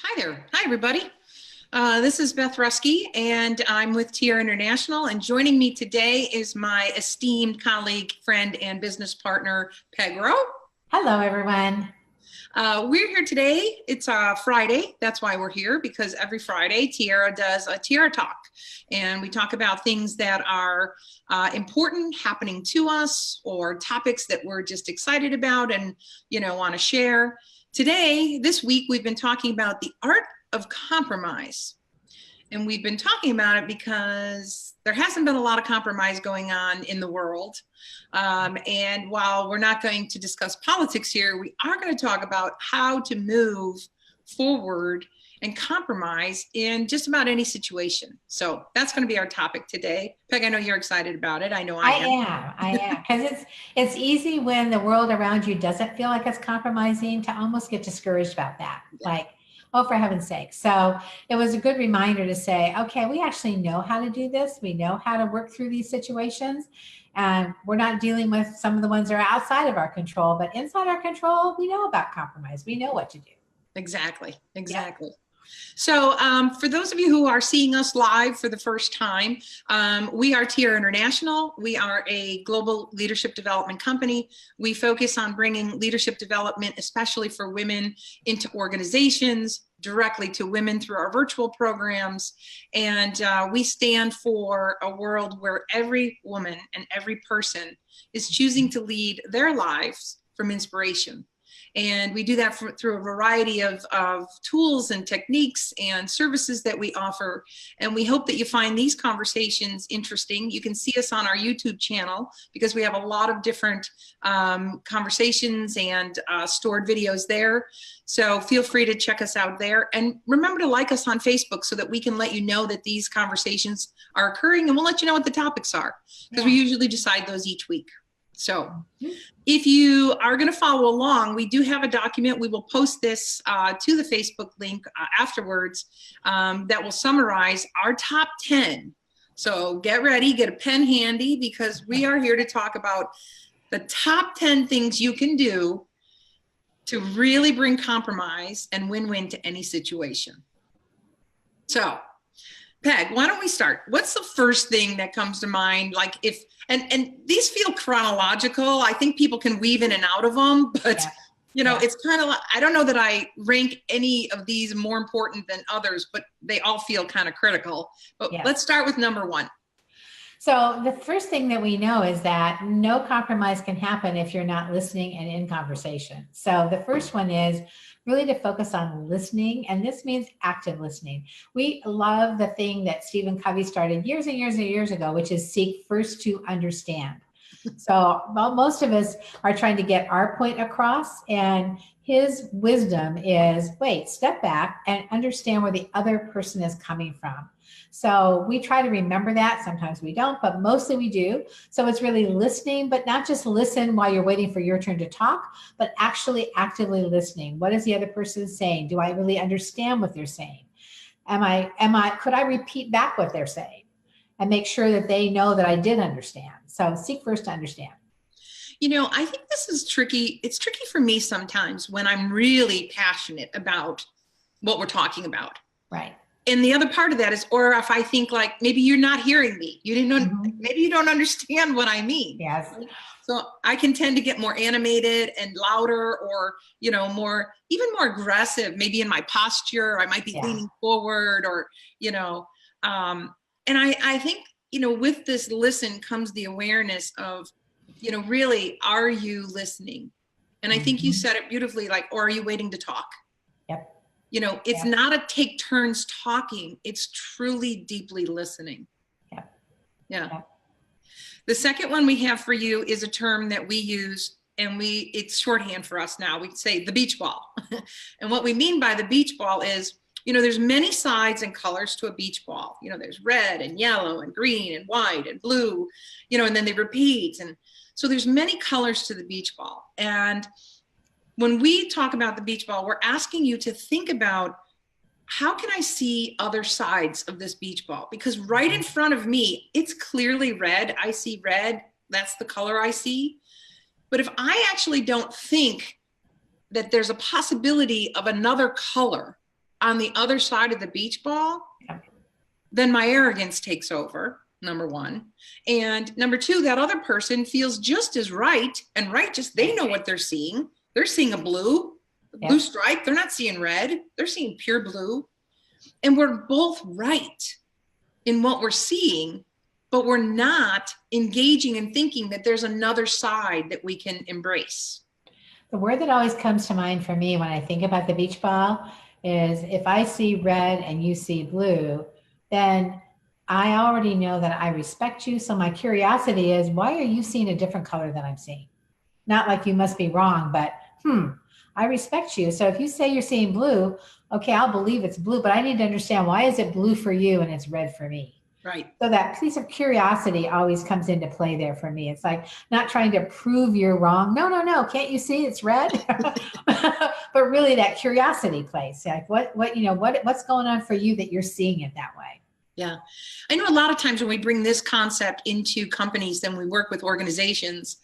Hi there. Hi, everybody. This is Beth Rusky, and I'm with Tiara International, and joining me today is my esteemed colleague, friend, and business partner, Peg Rowe. Hello, everyone. We're here today. It's Friday. That's why we're here, because every Friday, Tiara does a Tiara Talk, and we talk about things that are important happening to us or topics that we're just excited about and, want to share. Today, this week, we've been talking about the art of compromise. And we've been talking about it because there hasn't been a lot of compromise going on in the world. And while we're not going to discuss politics here, we are going to talk about how to move forward and compromise in just about any situation. So that's going to be our topic today. Peg, I know you're excited about it. I know I am. I am, because it's easy when the world around you doesn't feel like it's compromising to almost get discouraged about that. Like, oh, for heaven's sake. So it was a good reminder to say, okay, we actually know how to do this. We know how to work through these situations. And we're not dealing with some of the ones that are outside of our control, but inside our control, we know about compromise. We know what to do. Exactly. Yeah. So for those of you who are seeing us live for the first time, we are Tiara International. We are a global leadership development company. We focus on bringing leadership development, especially for women, into organizations, directly to women through our virtual programs. And we stand for a world where every woman and every person is choosing to lead their lives from inspiration. And we do that through a variety of tools and techniques and services that we offer. And we hope that you find these conversations interesting. You can see us on our YouTube channel because we have a lot of different conversations and stored videos there. So feel free to check us out there. And remember to like us on Facebook so that we can let you know that these conversations are occurring, and we'll let you know what the topics are, because we usually decide those each week. So if you are going to follow along, we do have a document. We will post this to the Facebook link afterwards that will summarize our top 10. So get ready, get a pen handy, because we are here to talk about the top 10 things you can do to really bring compromise and win-win to any situation. So Peg, why don't we start? What's the first thing that comes to mind? Like and these feel chronological. I think people can weave in and out of them, but it's kind of like, I don't know that I rank any of these more important than others, but they all feel kind of critical. But let's start with number one. So the first thing that we know is that no compromise can happen if you're not listening and in conversation. So the first one is really to focus on listening, and this means active listening. We love the thing that Stephen Covey started years and years and years ago, which is seek first to understand. So most of us are trying to get our point across, and his wisdom is, wait, step back and understand where the other person is coming from. So we try to remember that. Sometimes we don't, but mostly we do. So it's really listening, but not just listen while you're waiting for your turn to talk, but actually actively listening. What is the other person saying? Do I really understand what they're saying? Could I repeat back what they're saying and make sure that they know that I did understand? So seek first to understand. I think this is tricky. It's tricky for me sometimes when I'm really passionate about what we're talking about. Right. And the other part of that is, or if I think like, maybe you're not hearing me, you didn't know, maybe you don't understand what I mean. Yes. So I can tend to get more animated and louder, or, even more aggressive, maybe in my posture. I might be leaning forward, or, and I think, with this listen comes the awareness of, really, are you listening? And I think you said it beautifully, like, or are you waiting to talk? Yep. It's not a take turns talking. It's truly deeply listening. Yeah. The second one we have for you is a term that we use, and it's shorthand for us now. We say the beach ball. And what we mean by the beach ball is, there's many sides and colors to a beach ball. There's red and yellow and green and white and blue, and then they repeat. And so there's many colors to the beach ball. And when we talk about the beach ball, we're asking you to think about, how can I see other sides of this beach ball? Because right in front of me, it's clearly red. I see red. That's the color I see. But if I actually don't think that there's a possibility of another color, on the other side of the beach ball, Yeah. then my arrogance takes over, number one. And number two, that other person feels just as right and righteous. They know what they're seeing. They're seeing a blue stripe. They're not seeing red. They're seeing pure blue. And we're both right in what we're seeing, but we're not engaging and thinking that there's another side that we can embrace. The word that always comes to mind for me when I think about the beach ball is if I see red and you see blue, then I already know that I respect you. So my curiosity is, why are you seeing a different color than I'm seeing? Not like you must be wrong, but I respect you. So if you say you're seeing blue, okay, I'll believe it's blue, but I need to understand, why is it blue for you and it's red for me? Right. So that piece of curiosity always comes into play there for me. It's like not trying to prove you're wrong. No. Can't you see it's red? But really that curiosity plays. Like what's going on for you that you're seeing it that way? Yeah. I know a lot of times when we bring this concept into companies, then we work with organizations,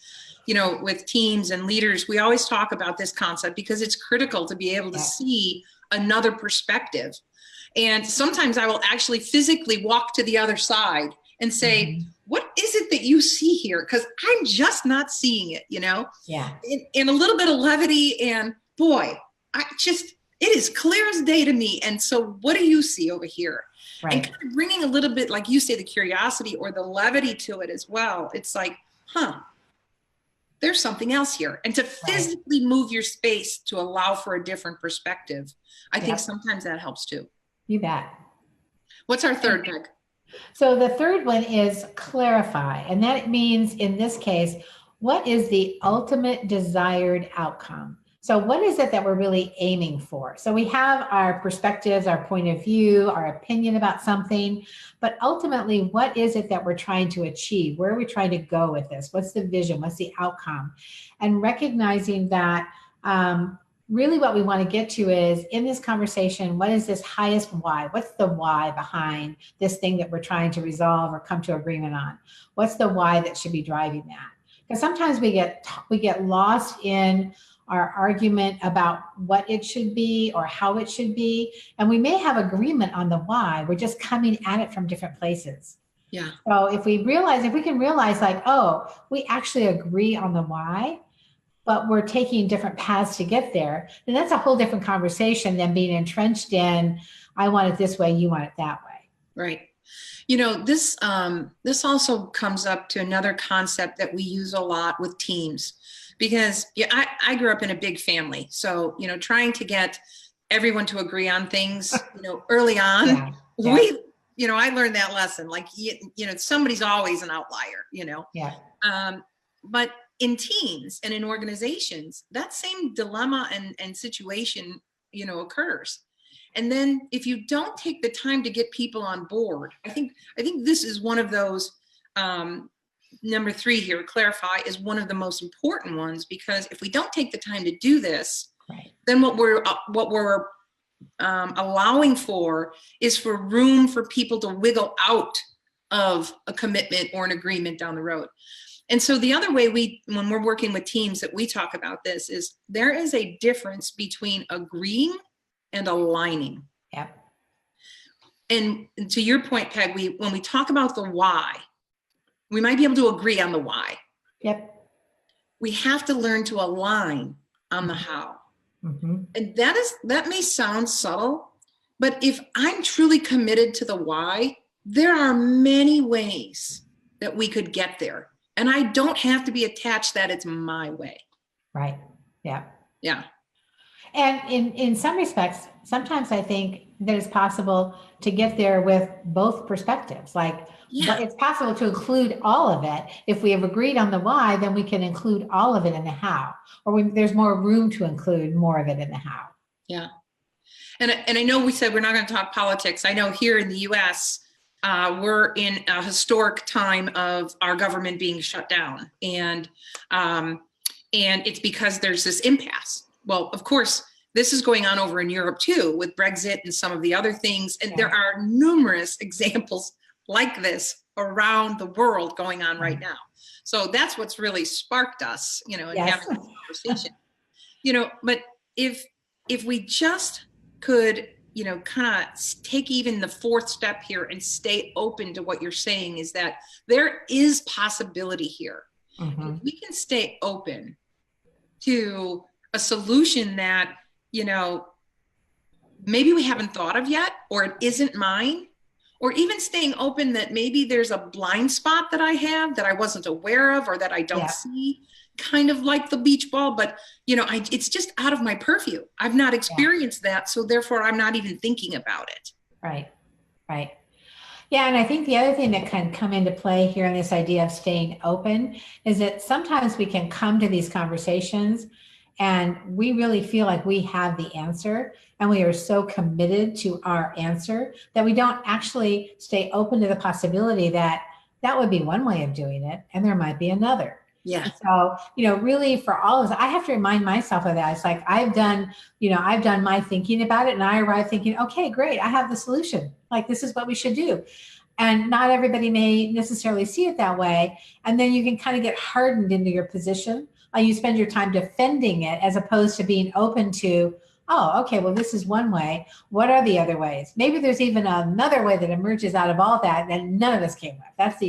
with teams and leaders, we always talk about this concept because it's critical to be able to see another perspective. And sometimes I will actually physically walk to the other side and say, what is it that you see here? Because I'm just not seeing it, Yeah. In a little bit of levity, and boy, it is clear as day to me. And so what do you see over here? Right. And kind of bringing a little bit, like you say, the curiosity or the levity to it as well. It's like, there's something else here. And to physically move your space to allow for a different perspective, I think sometimes that helps too. You bet. What's our third, Peg? So the third one is clarify. And that means in this case, what is the ultimate desired outcome? So what is it that we're really aiming for? So we have our perspectives, our point of view, our opinion about something, but ultimately, what is it that we're trying to achieve? Where are we trying to go with this? What's the vision? What's the outcome? And recognizing that really what we want to get to is, in this conversation, what is this highest why? What's the why behind this thing that we're trying to resolve or come to agreement on? What's the why that should be driving that? Because sometimes we get lost in our argument about what it should be or how it should be. And we may have agreement on the why. We're just coming at it from different places. Yeah. So if we can realize like, oh, we actually agree on the why, but we're taking different paths to get there, then that's a whole different conversation than being entrenched in, I want it this way, you want it that way. Right. This also comes up to another concept that we use a lot with teams, because I grew up in a big family. So, trying to get everyone to agree on things, early on, I learned that lesson, like, somebody's always an outlier, but in teams and in organizations, that same dilemma and situation, occurs. And then if you don't take the time to get people on board, I think this is one of those, number 3 here, clarify, is one of the most important ones, because if we don't take the time to do this, then what we're allowing for is for room for people to wiggle out of a commitment or an agreement down the road. And so the other way when we're working with teams that we talk about this is, there is a difference between agreeing and aligning. Yeah. And to your point, Peg, when we talk about the why, we might be able to agree on the why. Yep. We have to learn to align on the how. Mm-hmm. And that may sound subtle, but if I'm truly committed to the why, there are many ways that we could get there. And I don't have to be attached that it's my way. Right. Yeah. Yeah. And in some respects, sometimes I think that it's possible to get there with both perspectives. Like, it's possible to include all of it. If we have agreed on the why, then we can include all of it in the how, or there's more room to include more of it in the how. Yeah. And I know we said we're not going to talk politics. I know here in the US, we're in a historic time of our government being shut down. And it's because there's this impasse. Well, of course, this is going on over in Europe too, with Brexit and some of the other things. And there are numerous examples like this around the world going on right now. So that's what's really sparked us, and having this conversation. But if we just could, kind of take even the fourth step here and stay open to what you're saying, is that there is possibility here. Mm-hmm. If we can stay open to a solution that, maybe we haven't thought of yet, or it isn't mine, or even staying open that maybe there's a blind spot that I have that I wasn't aware of, or that I don't see, kind of like the beach ball, but it's just out of my purview. I've not experienced that, so therefore I'm not even thinking about it. Right. Yeah, and I think the other thing that can come into play here in this idea of staying open is that sometimes we can come to these conversations and we really feel like we have the answer, and we are so committed to our answer that we don't actually stay open to the possibility that that would be one way of doing it and there might be another. Yeah. So, really for all of us, I have to remind myself of that. It's like I've done my thinking about it, and I arrive thinking, okay, great, I have the solution. Like, this is what we should do. And not everybody may necessarily see it that way. And then you can kind of get hardened into your position. You spend your time defending it as opposed to being open to, oh, okay, well, this is one way. What are the other ways? Maybe there's even another way that emerges out of all that none of us came with. That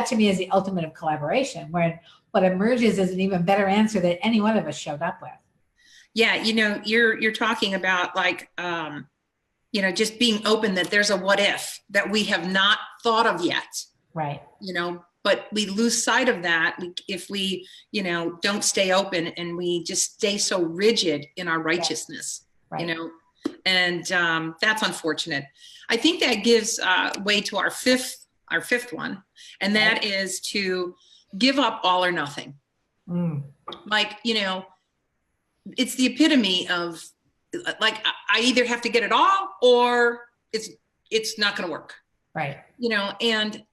to me is the ultimate of collaboration, where what emerges is an even better answer that any one of us showed up with. Yeah, you're talking about like, just being open that there's a what if that we have not thought of yet. Right. But we lose sight of that if we, don't stay open, and we just stay so rigid in our righteousness, right. And that's unfortunate. I think that gives way to our fifth one, and that is to give up all or nothing. Like, it's the epitome of, like, I either have to get it all or it's not going to work. Right. And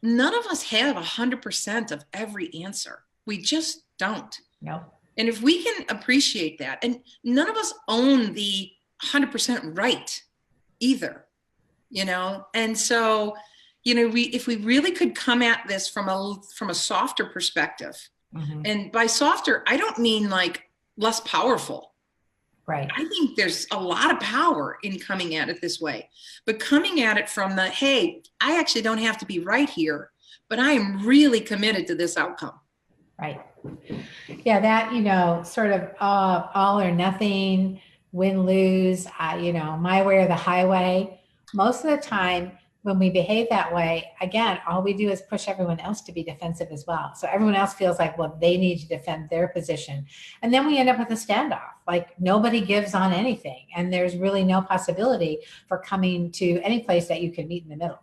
none of us have 100% of every answer. We just don't. No. And if we can appreciate that, and none of us own the 100% right either, and so, if we really could come at this from a softer perspective, and by softer, I don't mean like less powerful. Right. I think there's a lot of power in coming at it this way, but coming at it from the, hey, I actually don't have to be right here, but I am really committed to this outcome. Right. Yeah, that, sort of all or nothing, win, lose, my way or the highway. Most of the time when we behave that way, again, all we do is push everyone else to be defensive as well. So everyone else feels like, well, they need to defend their position. And then we end up with a standoff, like nobody gives on anything. And there's really no possibility for coming to any place that you can meet in the middle.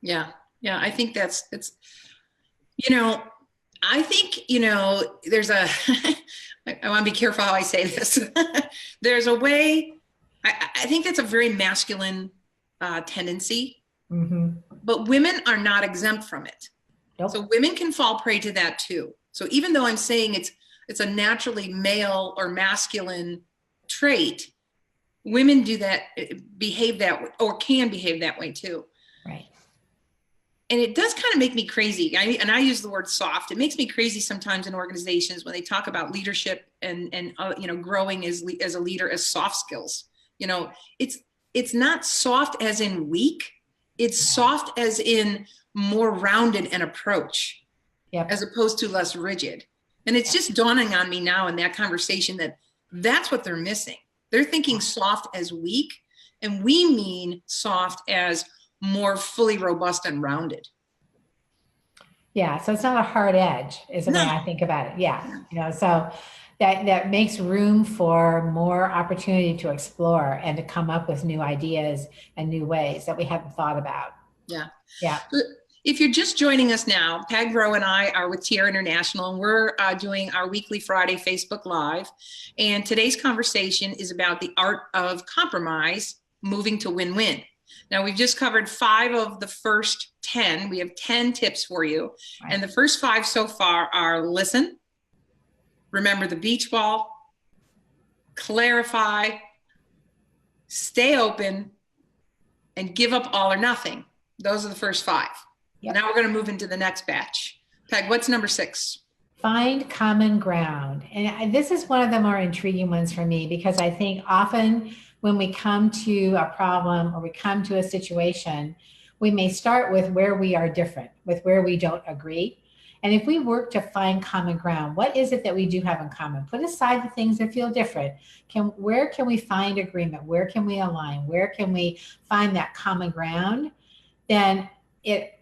Yeah. Yeah. I think I think, there's I want to be careful how I say this. There's a way, I think that's a very masculine tendency. But women are not exempt from it. Nope. So women can fall prey to that too. So even though I'm saying it's a naturally male or masculine trait, women do that, behave that way, or can behave that way too. Right. And it does kind of make me crazy. I use the word soft. It makes me crazy sometimes in organizations when they talk about leadership and growing as a leader as soft skills. It's not soft as in weak. It's soft as in more rounded an approach, as opposed to less rigid. And it's just dawning on me now in that conversation that that's what they're missing. They're thinking soft as weak, and we mean soft as more fully robust and rounded. Yeah, so it's not a hard edge is the way I think about it. Yeah, so that makes room for more opportunity to explore and to come up with new ideas and new ways that we haven't thought about. Yeah. Yeah. If you're just joining us now, Peg Rowe and I are with Tiara International, and we're doing our weekly Friday Facebook Live. And today's conversation is about the art of compromise, moving to win-win. Now, we've just covered 5 of the first 10. We have 10 tips for you. Right. And the first 5 so far are listen, remember the beach ball, clarify, stay open, and give up all or nothing. Those are the first 5. Yep. Now we're going to move into the next batch. Peg, what's number 6? Find common ground. And this is one of the more intriguing ones for me, because I think often when we come to a problem or we come to a situation, we may start with where we are different, with where we don't agree. And if we work to find common ground, what is it that we do have in common? Put aside the things that feel different. Where can we find agreement? Where can we align? Where can we find that common ground? Then it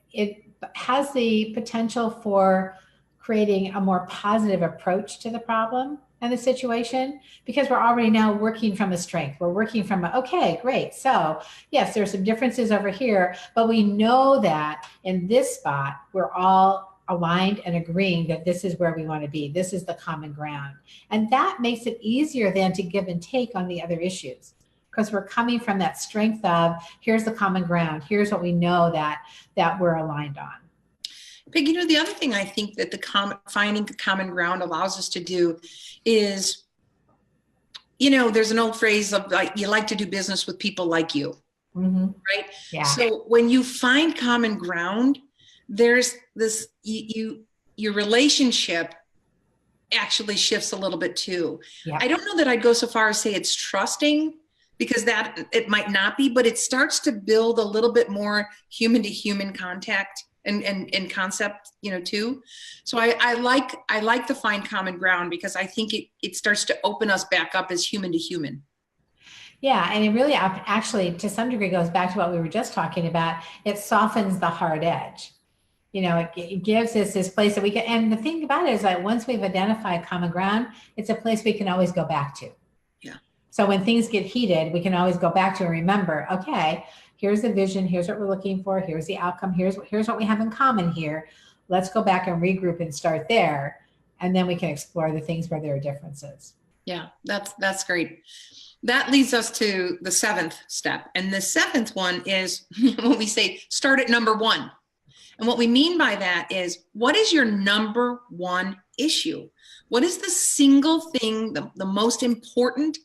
has the potential for creating a more positive approach to the problem and the situation, because we're already now working from a strength. We're working from okay, great. So yes, there's some differences over here, but we know that in this spot, we're all aligned and agreeing that this is where we want to be. This is the common ground. And that makes it easier then to give and take on the other issues, because we're coming from that strength of here's the common ground. Here's what we know that we're aligned on. Peg, the other thing I think that finding the common ground allows us to do is, there's an old phrase of like, you like to do business with people like you, right? Yeah. So when you find common ground, there's this, your relationship actually shifts a little bit too. Yeah. I don't know that I'd go so far as say it's trusting, because that it might not be, but it starts to build a little bit more human to human contact and concept, too. So I like to find common ground, because I think it starts to open us back up as human to human. Yeah, and it really actually to some degree goes back to what we were just talking about. It softens the hard edge. It gives us this place that we can, and the thing about it is that once we've identified common ground, it's a place we can always go back to. Yeah. So when things get heated, we can always go back to and remember, okay, here's the vision, here's what we're looking for, here's the outcome, here's what we have in common here. Let's go back and regroup and start there. And then we can explore the things where there are differences. Yeah, that's great. That leads us to the 7th step. And the 7th one is when we say start at number 1. And what we mean by that is, what is your number 1 issue? What is the single thing, the most important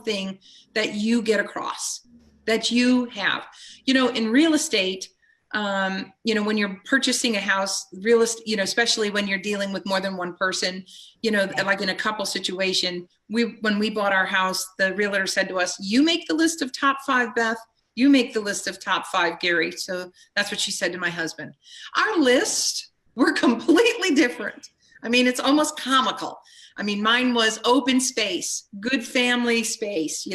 thing that you get across, that you have? In real estate, when you're purchasing a house, especially when you're dealing with more than one person, like in a couple situation, when we bought our house, the realtor said to us, you make the list of top 5, Beth. You make the list of top 5, Gary. So that's what she said to my husband. Our lists were completely different. I mean, it's almost comical. I mean, mine was open space, good family space,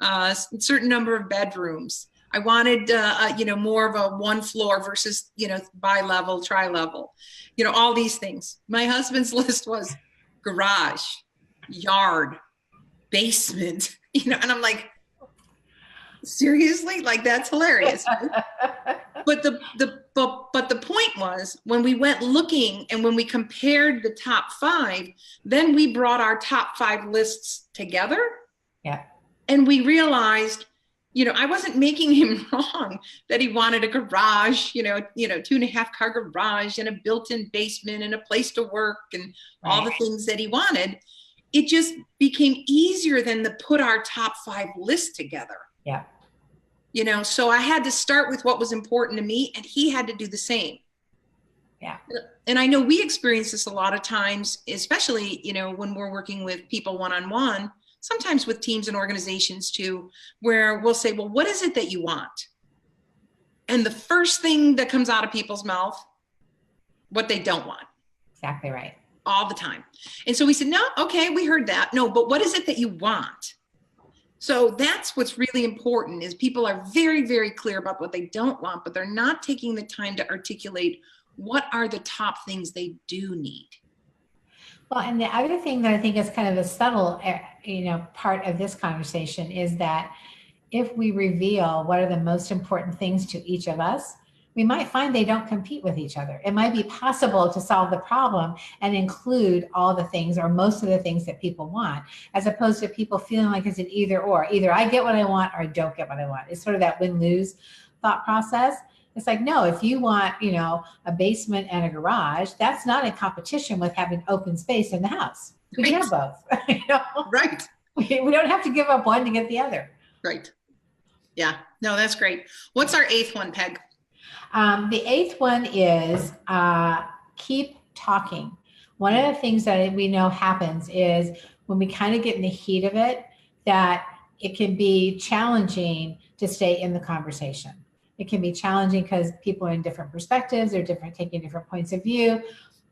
a certain number of bedrooms. I wanted, more of a 1 floor versus, bi-level, tri-level, all these things. My husband's list was garage, yard, basement, and I'm like, seriously? Like, that's hilarious. But the point was, when we went looking and when we compared the top 5, then we brought our top 5 lists together. Yeah. And we realized, I wasn't making him wrong that he wanted a garage, 2.5 car garage and a built-in basement and a place to work and all the things that he wanted. It just became easier than to put our top 5 list together. Yeah. So I had to start with what was important to me, and he had to do the same. Yeah. And I know we experience this a lot of times, especially, when we're working with people one-on-one, sometimes with teams and organizations too, where we'll say, well, what is it that you want? And the first thing that comes out of people's mouth, what they don't want. Exactly right. All the time. And so we said, no, okay, we heard that. No, but what is it that you want? So that's what's really important, is people are very, very clear about what they don't want, but they're not taking the time to articulate what are the top things they do need. Well, and the other thing that I think is kind of a subtle, part of this conversation is that if we reveal what are the most important things to each of us, we might find they don't compete with each other. It might be possible to solve the problem and include all the things or most of the things that people want, as opposed to people feeling like it's an either or. Either I get what I want or I don't get what I want. It's sort of that win-lose thought process. It's like, no, if you want, a basement and a garage, that's not in competition with having open space in the house. We can have both. Right. We don't have to give up one to get the other. Right. Yeah. No, that's great. What's our 8th one, Peg? The 8th one is keep talking. One of the things that we know happens is when we kind of get in the heat of it, that it can be challenging to stay in the conversation. It can be challenging because people are in different perspectives, they're different, taking different points of view.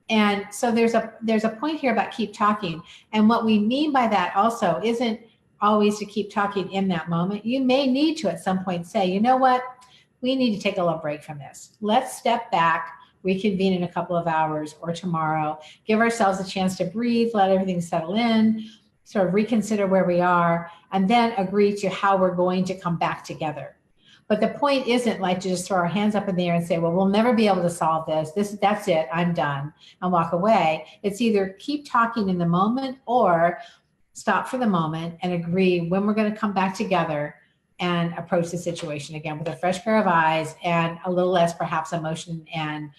And so there's a point here about keep talking. And what we mean by that also isn't always to keep talking in that moment. You may need to at some point say, you know what, we need to take a little break from this. Let's step back, reconvene in a couple of hours or tomorrow, give ourselves a chance to breathe, let everything settle in, sort of reconsider where we are, and then agree to how we're going to come back together. But the point isn't like to just throw our hands up in the air and say, well, we'll never be able to solve this. That's it, I'm done, and walk away. It's either keep talking in the moment or stop for the moment and agree when we're going to come back together and approach the situation again with a fresh pair of eyes and a little less perhaps emotion and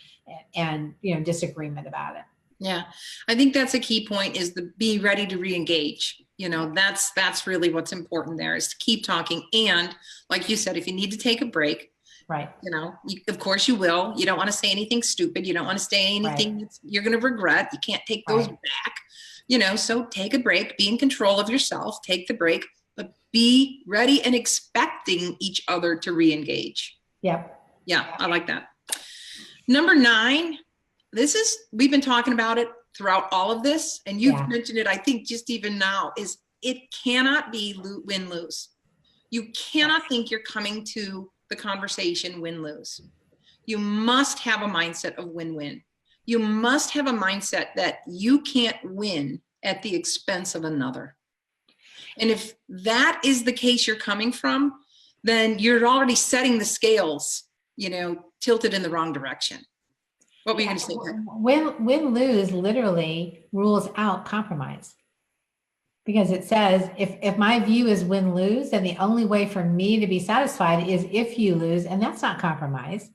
disagreement about it. Yeah, I think that's a key point, is the be ready to re-engage. That's really what's important there, is to keep talking. And like you said, if you need to take a break, right, of course you will. You don't want to say anything stupid. You don't want to say anything you're going to regret. You can't take those back, so take a break, be in control of yourself, take the break, but be ready and expecting each other to re-engage. Yep. Yeah, I like that. Number 9, we've been talking about it throughout all of this, and you've mentioned it, I think just even now, is it cannot be win-lose. You cannot think you're coming to the conversation win-lose. You must have a mindset of win-win. You must have a mindset that you can't win at the expense of another. And if that is the case you're coming from, then you're already setting the scales, tilted in the wrong direction. What were you going to say? Win-lose literally rules out compromise. Because it says, if my view is win-lose, then the only way for me to be satisfied is if you lose, and that's not compromise.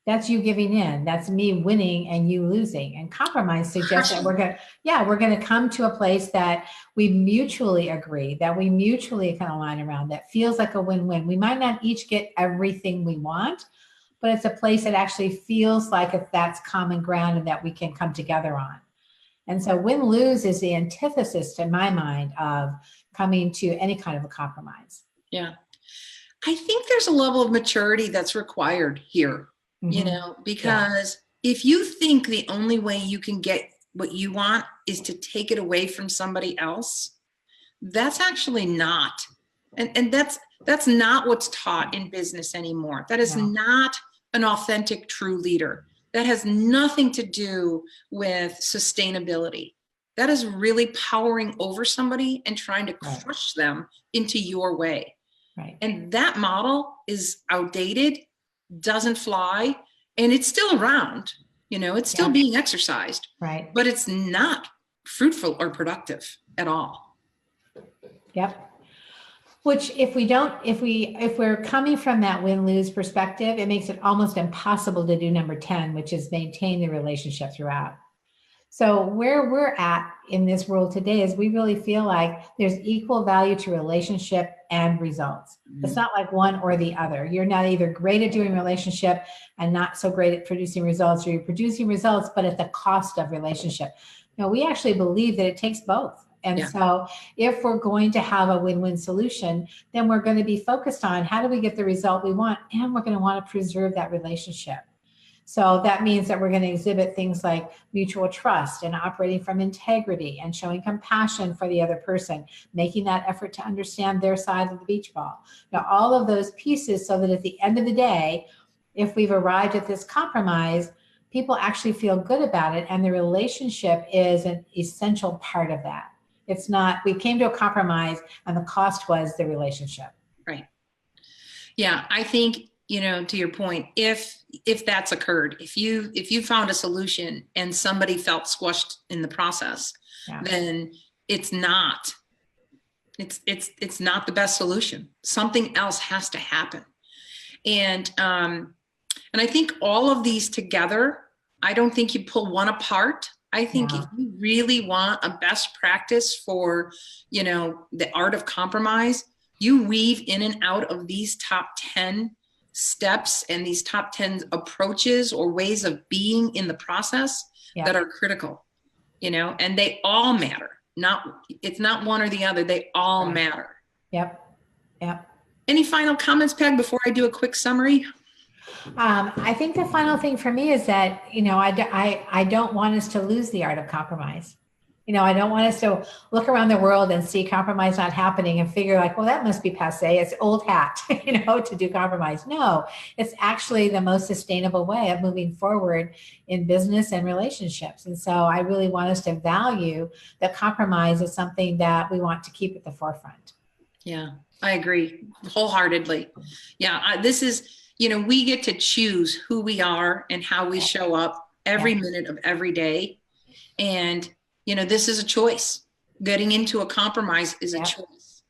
That's you giving in. That's me winning and you losing. And compromise suggests that we're going to come to a place that we mutually agree, that we mutually kind of line around, that feels like a win-win. We might not each get everything we want, but it's a place that actually feels like if that's common ground and that we can come together on. And so win-lose is the antithesis, to my mind, of coming to any kind of a compromise. Yeah. I think there's a level of maturity that's required here, because if you think the only way you can get what you want is to take it away from somebody else, that's actually not. And that's not what's taught in business anymore. That is not an authentic, true leader. That has nothing to do with sustainability. That is really powering over somebody and trying to crush them into your way. Right. And that model is outdated, doesn't fly, and it's still around. It's still being exercised. Right. But it's not fruitful or productive at all. Yep. Which if we're coming from that win-lose perspective, it makes it almost impossible to do number 10, which is maintain the relationship throughout. So where we're at in this world today is we really feel like there's equal value to relationship and results. Mm-hmm. It's not like one or the other. You're not either great at doing relationship and not so great at producing results, or you're producing results, but at the cost of relationship. We actually believe that it takes both. And so if we're going to have a win-win solution, then we're going to be focused on how do we get the result we want, and we're going to want to preserve that relationship. So that means that we're going to exhibit things like mutual trust and operating from integrity and showing compassion for the other person, making that effort to understand their side of the beach ball. Now, all of those pieces, so that at the end of the day, if we've arrived at this compromise, people actually feel good about it, and the relationship is an essential part of that. It's not, we came to a compromise and the cost was the relationship. Right. Yeah, I think, to your point, if that's occurred, if you found a solution and somebody felt squashed in the process, then it's not the best solution. Something else has to happen. And I think all of these together, I don't think you pull one apart. I think if you really want a best practice for, the art of compromise, you weave in and out of these top 10 steps and these top 10 approaches or ways of being in the process that are critical, and they all matter. It's not one or the other. They all matter. Yep. Yep. Any final comments, Peg, before I do a quick summary? I think the final thing for me is that, I don't want us to lose the art of compromise. I don't want us to look around the world and see compromise not happening and figure like, well, that must be passe. It's old hat, to do compromise. No, it's actually the most sustainable way of moving forward in business and relationships. And so I really want us to value that compromise is something that we want to keep at the forefront. Yeah, I agree wholeheartedly. Yeah, this is, we get to choose who we are and how we show up every minute of every day. And, this is a choice. Getting into a compromise is a choice.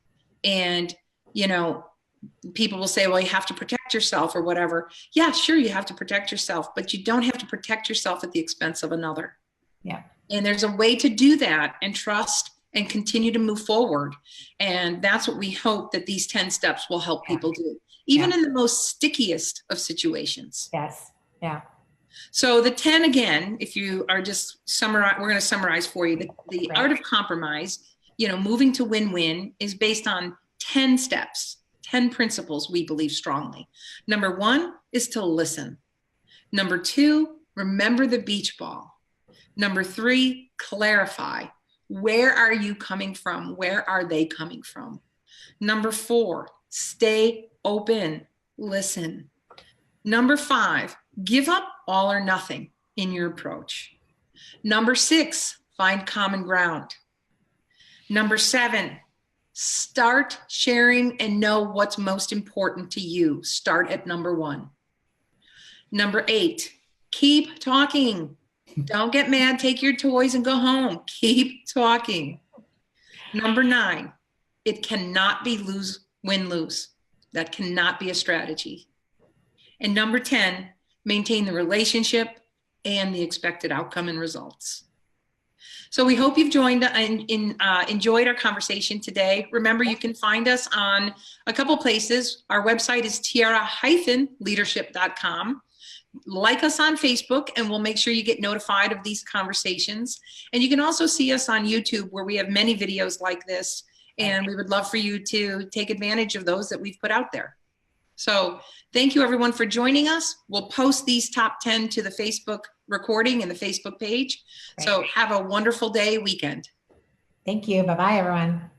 And, people will say, well, you have to protect yourself or whatever. Yeah, sure, you have to protect yourself, but you don't have to protect yourself at the expense of another. Yeah. And there's a way to do that and trust and continue to move forward. And that's what we hope that these 10 steps will help people do, even in the most stickiest of situations. Yes. Yeah. So the 10 again, if you are just summarize, we're going to summarize for you. The art of compromise, moving to win-win is based on 10 steps, 10 principles we believe strongly. Number 1 is to listen. Number 2, remember the beach ball. Number 3, clarify. Where are you coming from? Where are they coming from? Number 4, stay open, listen. Number 5, give up all or nothing in your approach. Number 6, find common ground. Number 7, start sharing and know what's most important to you. Start at number 1. Number 8, keep talking. Don't get mad, take your toys and go home. Keep talking. Number 9, it cannot be win-lose. That cannot be a strategy. And number 10, maintain the relationship and the expected outcome and results. So we hope you've joined and enjoyed our conversation today. Remember, you can find us on a couple places. Our website is tiara-leadership.com. Like us on Facebook, and we'll make sure you get notified of these conversations. And you can also see us on YouTube, where we have many videos like this, and we would love for you to take advantage of those that we've put out there. So thank you, everyone, for joining us. We'll post these top 10 to the Facebook recording and the Facebook page. So have a wonderful day, weekend. Thank you. Bye-bye, everyone.